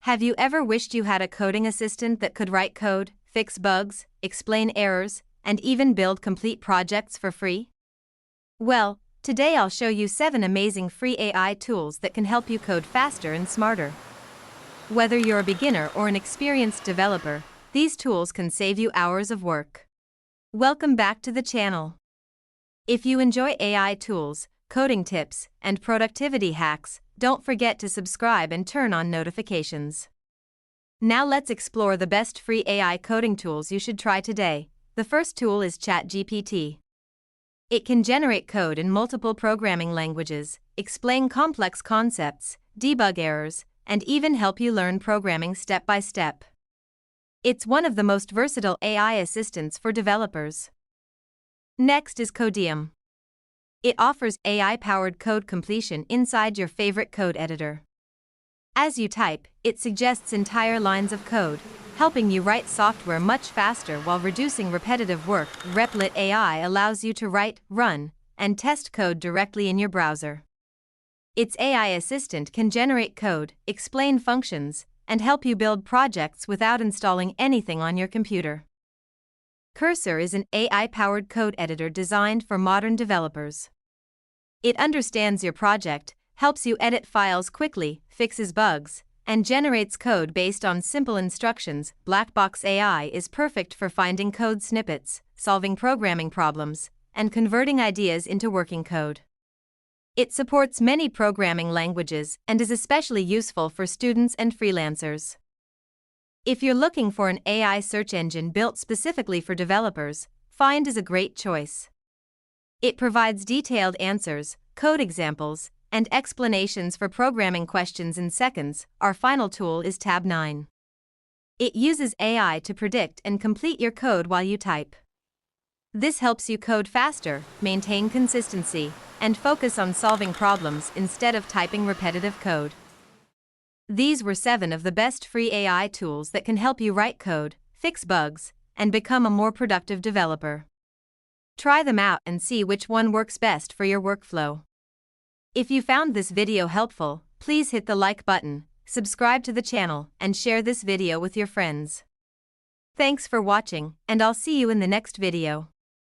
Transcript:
Have you ever wished you had a coding assistant that could write code, fix bugs, explain errors, and even build complete projects for free? Well, today I'll show you 7 amazing free AI tools that can help you code faster and smarter. Whether you're a beginner or an experienced developer, these tools can save you hours of work. Welcome back to the channel. If you enjoy AI tools, coding tips, and productivity hacks, don't forget to subscribe and turn on notifications. Now let's explore the best free AI coding tools you should try today. The first tool is ChatGPT. It can generate code in multiple programming languages, explain complex concepts, debug errors, and even help you learn programming step by step. It's one of the most versatile AI assistants for developers. Next is Codeium. It offers AI-powered code completion inside your favorite code editor. As you type, it suggests entire lines of code, helping you write software much faster while reducing repetitive work. Replit AI allows you to write, run, and test code directly in your browser. Its AI assistant can generate code, explain functions, and help you build projects without installing anything on your computer. Cursor is an AI-powered code editor designed for modern developers. It understands your project, helps you edit files quickly, fixes bugs, and generates code based on simple instructions. Blackbox AI is perfect for finding code snippets, solving programming problems, and converting ideas into working code. It supports many programming languages and is especially useful for students and freelancers. If you're looking for an AI search engine built specifically for developers, Phind is a great choice. It provides detailed answers, code examples, and explanations for programming questions in seconds. Our final tool is Tabnine. It uses AI to predict and complete your code while you type. This helps you code faster, maintain consistency, and focus on solving problems instead of typing repetitive code. These were 7 of the best free AI tools that can help you write code, fix bugs, and become a more productive developer. Try them out and see which one works best for your workflow. If you found this video helpful, please hit the like button, subscribe to the channel, and share this video with your friends. Thanks for watching, and I'll see you in the next video.